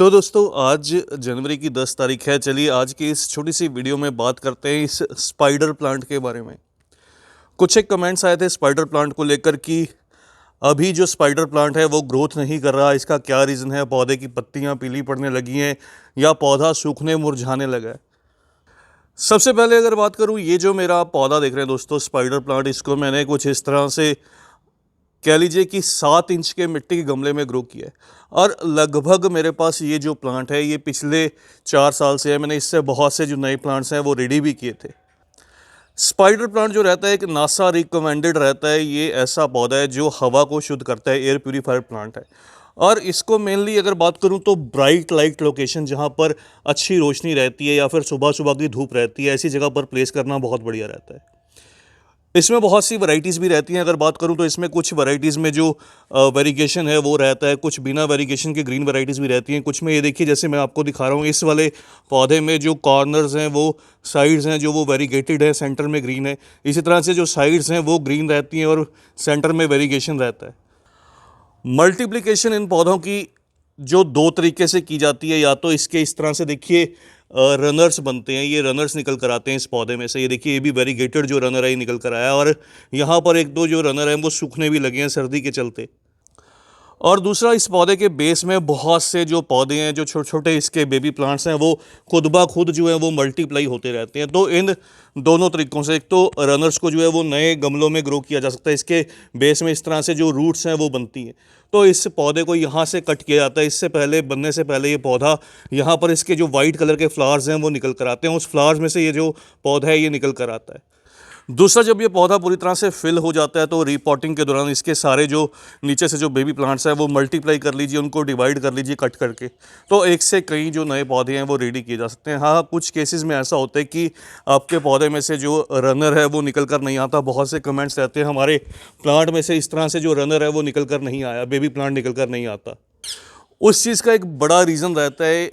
तो दोस्तों आज जनवरी की 10 तारीख है। चलिए आज की इस छोटी सी वीडियो में बात करते हैं इस स्पाइडर प्लांट के बारे में। कुछ एक कमेंट्स आए थे स्पाइडर प्लांट को लेकर कि अभी जो स्पाइडर प्लांट है वो ग्रोथ नहीं कर रहा, इसका क्या रीज़न है, पौधे की पत्तियां पीली पड़ने लगी हैं या पौधा सूखने मुरझाने लगा है। सबसे पहले अगर बात करूं, ये जो मेरा पौधा देख रहे हैं दोस्तों स्पाइडर प्लांट, इसको मैंने कुछ इस तरह से कह लीजिए कि 7 इंच के मिट्टी के गमले में ग्रो किया है। और लगभग मेरे पास ये जो प्लांट है ये पिछले 4 साल से है। मैंने इससे बहुत से जो नए प्लांट्स हैं वो रेडी भी किए थे। स्पाइडर प्लांट जो रहता है एक नासा रिकमेंडेड रहता है। ये ऐसा पौधा है जो हवा को शुद्ध करता है, एयर प्यूरीफायर प्लांट है। और इसको मेनली अगर बात करूं तो ब्राइट लाइट लोकेशन जहां पर अच्छी रोशनी रहती है या फिर सुबह सुबह की धूप रहती है, ऐसी जगह पर प्लेस करना बहुत बढ़िया रहता है। इसमें बहुत सी वैरायटीज़ भी रहती हैं। अगर बात करूं तो इसमें कुछ वैरायटीज़ में जो वेरिगेशन है वो रहता है, कुछ बिना वेरिगेशन के ग्रीन वैरायटीज़ भी रहती हैं। कुछ में ये देखिए, जैसे मैं आपको दिखा रहा हूँ, इस वाले पौधे में जो कॉर्नर्स हैं वो साइड्स हैं जो वो वेरीगेटेड है, सेंटर में ग्रीन है। इसी तरह से जो साइड्स हैं वो ग्रीन रहती हैं और सेंटर में वेरीगेशन रहता है। मल्टीप्लिकेशन इन पौधों की जो दो तरीके से की जाती है, या तो इसके इस तरह से देखिए रनर्स बनते हैं, ये रनर्स निकल कर आते हैं इस पौधे में से। ये देखिए, ये भी वेरीगेटेड जो रनर है ये निकल कर आया, और यहाँ पर एक दो जो रनर हैं वो सूखने भी लगे हैं सर्दी के चलते। और दूसरा, इस पौधे के बेस में बहुत से जो पौधे हैं, जो छोटे छोटे इसके बेबी प्लांट्स हैं, वो खुद ब खुद जो है वो मल्टीप्लाई होते रहते हैं। तो इन दोनों तरीक़ों से, एक तो रनर्स को जो है वो नए गमलों में ग्रो किया जा सकता है, इसके बेस में इस तरह से जो रूट्स हैं वो बनती हैं। तो इस पौधे को यहाँ से कट किया जाता है। इससे पहले, बनने से पहले, ये पौधा यहाँ पर इसके जो वाइट कलर के फ्लावर्स हैं वो निकल कर आते हैं। उस फ्लावर्स में से ये जो पौधा है ये निकल कर आता है। दूसरा, जब ये पौधा पूरी तरह से फिल हो जाता है तो रीपॉटिंग के दौरान इसके सारे जो नीचे से जो बेबी प्लांट्स हैं वो मल्टीप्लाई कर लीजिए, उनको डिवाइड कर लीजिए कट करके, तो एक से कई जो नए पौधे हैं वो रेडी किए जा सकते हैं। हाँ, कुछ केसेस में ऐसा होता है कि आपके पौधे में से जो रनर है वो निकल कर नहीं आता। बहुत से कमेंट्स रहते हैं हमारे प्लांट में से इस तरह से जो रनर है वो निकल कर नहीं आया, बेबी प्लांट निकल कर नहीं आता। उस चीज़ का एक बड़ा रीज़न रहता है,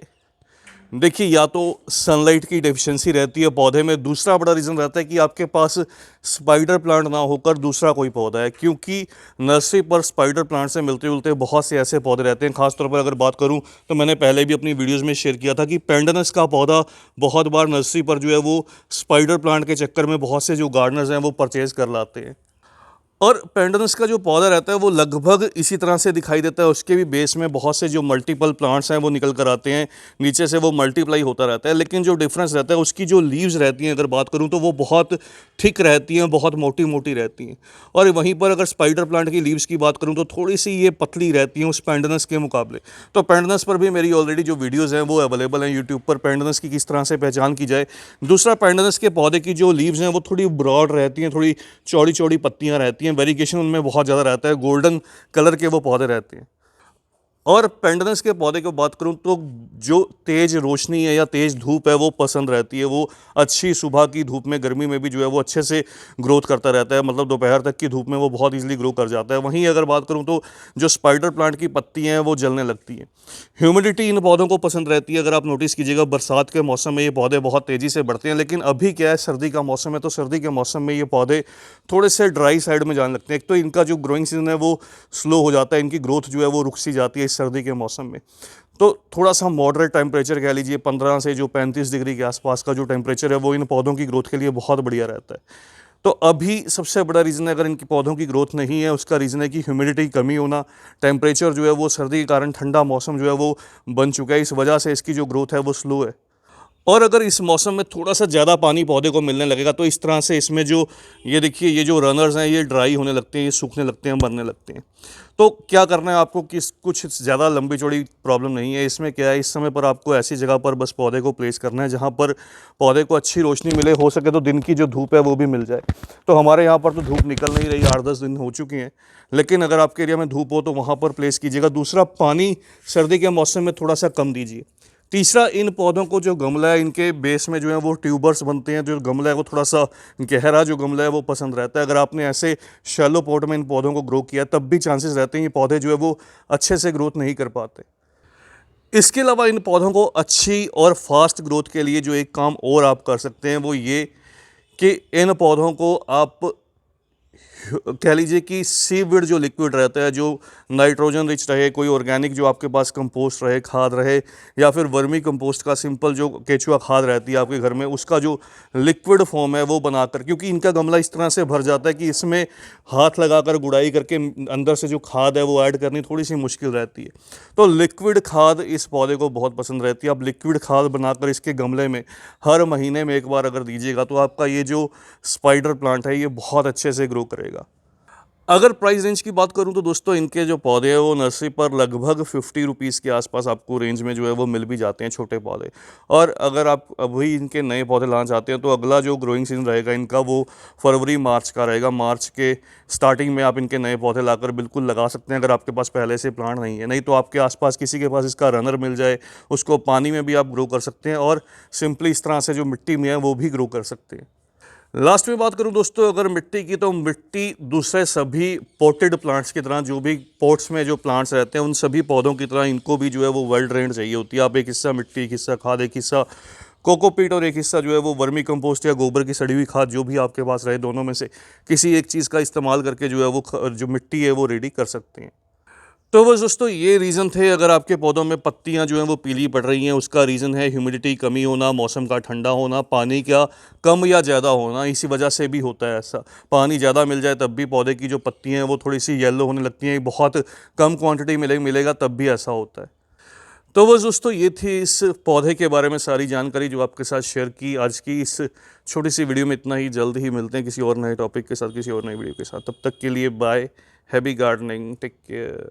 देखिए, या तो सनलाइट की डेफिशिएंसी रहती है पौधे में। दूसरा बड़ा रीज़न रहता है कि आपके पास स्पाइडर प्लांट ना होकर दूसरा कोई पौधा है, क्योंकि नर्सरी पर स्पाइडर प्लांट से मिलते जुलते बहुत से ऐसे पौधे रहते हैं। खासतौर पर अगर बात करूं तो मैंने पहले भी अपनी वीडियोस में शेयर किया था कि पेंडनस का पौधा बहुत बार नर्सरी पर जो है वो स्पाइडर प्लांट के चक्कर में बहुत से जो गार्डनर्स हैं वो परचेज़ कर लाते हैं। और पेंडनस का जो पौधा रहता है वो लगभग इसी तरह से दिखाई देता है। उसके भी बेस में बहुत से जो मल्टीपल प्लांट्स हैं वो निकल कर आते हैं, नीचे से वो मल्टीप्लाई होता रहता है। लेकिन जो डिफरेंस रहता है, उसकी जो लीव्स रहती हैं, अगर बात करूं तो वो बहुत थिक रहती हैं, बहुत मोटी मोटी रहती हैं। और वहीं पर अगर स्पाइडर प्लांट की लीव्स की बात करूं तो थोड़ी सी ये पतली रहती हैं उस पेंडनस के मुकाबले। तो पेंडनस पर भी मेरी ऑलरेडी जो वीडियोज़ हैं वो अवेलेबल हैं यूट्यूब पर, पेंडनस की किस तरह से पहचान की जाए। दूसरा, पेंडनस के पौधे की जो लीव्स हैं वो थोड़ी ब्रॉड रहती हैं, थोड़ी चौड़ी चौड़ी पत्तियाँ रहती हैं, वेरिगेशन उनमें बहुत ज़्यादा रहता है, गोल्डन कलर के वो पौधे रहते हैं। और पेंडनस के पौधे की बात करूं तो जो तेज़ रोशनी है या तेज़ धूप है वो पसंद रहती है। वो अच्छी सुबह की धूप में, गर्मी में भी जो है वो अच्छे से ग्रोथ करता रहता है। मतलब दोपहर तक की धूप में वो बहुत इजीली ग्रो कर जाता है। वहीं अगर बात करूं तो जो स्पाइडर प्लांट की पत्तियां हैं वो जलने लगती हैं। ह्यूमिडिटी इन पौधों को पसंद रहती है। अगर आप नोटिस कीजिएगा, बरसात के मौसम में ये पौधे बहुत तेज़ी से बढ़ते हैं, लेकिन अभी क्या है, सर्दी का मौसम है, तो सर्दी के मौसम में ये पौधे थोड़े से ड्राई साइड में जाने लगते हैं। एक तो इनका जो ग्रोइंग सीजन है वो स्लो हो जाता है, इनकी ग्रोथ जो है वो रुक सी जाती है इस सर्दी के मौसम में। तो थोड़ा सा मॉडरेट टेम्परेचर कह लीजिए, 15 से जो 35 डिग्री के आसपास का जो टेम्परेचर है वो इन पौधों की ग्रोथ के लिए बहुत बढ़िया रहता है। तो अभी सबसे बड़ा रीज़न है, अगर इनकी पौधों की ग्रोथ नहीं है, उसका रीज़न है कि ह्यूमिडिटी की कमी होना। टेम्परेचर जो है वो सर्दी के कारण, ठंडा मौसम जो है वो बन चुका है, इस वजह से इसकी जो ग्रोथ है वो स्लो है। और अगर इस मौसम में थोड़ा सा ज़्यादा पानी पौधे को मिलने लगेगा तो इस तरह से इसमें जो ये देखिए, ये जो रनर्स हैं ये ड्राई होने लगते हैं, ये सूखने लगते हैं, मरने लगते हैं। तो क्या करना है आपको कि कुछ ज़्यादा लंबी चौड़ी प्रॉब्लम नहीं है। इसमें क्या है, इस समय पर आपको ऐसी जगह पर बस पौधे को प्लेस करना है जहाँ पर पौधे को अच्छी रोशनी मिले, हो सके तो दिन की जो धूप है वो भी मिल जाए। तो हमारे यहाँ पर तो धूप निकल नहीं रही, 8-10 दिन हो चुके हैं, लेकिन अगर आपके एरिया में धूप हो तो वहाँ पर प्लेस कीजिएगा। दूसरा, पानी सर्दी के मौसम में थोड़ा सा कम दीजिए। तीसरा, इन पौधों को जो गमला है, इनके बेस में जो है वो ट्यूबर्स बनते हैं। जो गमला है वो थोड़ा सा गहरा जो गमला है वो पसंद रहता है। अगर आपने ऐसे शैलो पॉट में इन पौधों को ग्रो किया तब भी चांसेस रहते हैं ये पौधे जो है वो अच्छे से ग्रोथ नहीं कर पाते। इसके अलावा इन पौधों को अच्छी और फास्ट ग्रोथ के लिए जो एक काम और आप कर सकते हैं वो ये कि इन पौधों को आप कह लीजिए कि सीविड जो लिक्विड रहता है, जो नाइट्रोजन रिच रहे, कोई ऑर्गेनिक जो आपके पास कंपोस्ट रहे, खाद रहे, या फिर वर्मी कंपोस्ट का सिंपल जो केचुआ खाद रहती है आपके घर में, उसका जो लिक्विड फॉर्म है वो बनाकर, क्योंकि इनका गमला इस तरह से भर जाता है कि इसमें हाथ लगाकर गुड़ाई करके अंदर से जो खाद है वो ऐड करनी थोड़ी सी मुश्किल रहती है। तो लिक्विड खाद इस पौधे को बहुत पसंद रहती है। आप लिक्विड खाद बनाकर इसके गमले में हर महीने में एक बार अगर दीजिएगा तो आपका ये जो स्पाइडर प्लांट है ये बहुत अच्छे से ग्रो करेगा। अगर प्राइस रेंज की बात करूं तो दोस्तों इनके जो पौधे हैं वो नर्सरी पर लगभग 50 रुपीज़ के आसपास आपको रेंज में जो है वो मिल भी जाते हैं, छोटे पौधे। और अगर आप अभी इनके नए पौधे लाना चाहते हैं तो अगला जो ग्रोइंग सीजन रहेगा इनका वो फरवरी मार्च का रहेगा। मार्च के स्टार्टिंग में आप इनके नए पौधे लाकर बिल्कुल लगा सकते हैं, अगर आपके पास पहले से प्लांट नहीं है। नहीं तो आपके आसपास किसी के पास इसका रनर मिल जाए, उसको पानी में भी आप ग्रो कर सकते हैं, और सिंपली इस तरह से जो मिट्टी में है वो भी ग्रो कर सकते हैं। लास्ट में बात करूं दोस्तों अगर मिट्टी की, तो मिट्टी दूसरे सभी पोटेड प्लांट्स की तरह, जो भी पोट्स में जो प्लांट्स रहते हैं उन सभी पौधों की तरह इनको भी जो है वो वेल ड्रेन्ड चाहिए होती है। आप एक हिस्सा मिट्टी, एक हिस्सा खाद, एक हिस्सा कोकोपीट और एक हिस्सा जो है वो वर्मी कंपोस्ट या गोबर की सड़ी हुई खाद, जो भी आपके पास रहे, दोनों में से किसी एक चीज़ का इस्तेमाल करके जो है वो जो मिट्टी है वो रेडी कर सकते हैं। तो बस दोस्तों ये रीज़न थे। अगर आपके पौधों में पत्तियां जो हैं वो पीली पड़ रही हैं, उसका रीज़न है ह्यूमिडिटी कमी होना, मौसम का ठंडा होना, पानी का कम या ज़्यादा होना। इसी वजह से भी होता है ऐसा। पानी ज़्यादा मिल जाए तब भी पौधे की जो पत्तियां हैं वो थोड़ी सी येलो होने लगती हैं, बहुत कम क्वांटिटी मिलेगा तब भी ऐसा होता है। तो बस दोस्तों ये थी इस पौधे के बारे में सारी जानकारी जो आपके साथ शेयर की आज की इस छोटी सी वीडियो में। इतना ही, जल्द ही मिलते हैं किसी और नए टॉपिक के साथ, किसी और नई वीडियो के साथ। तब तक के लिए bye, happy gardening, take care.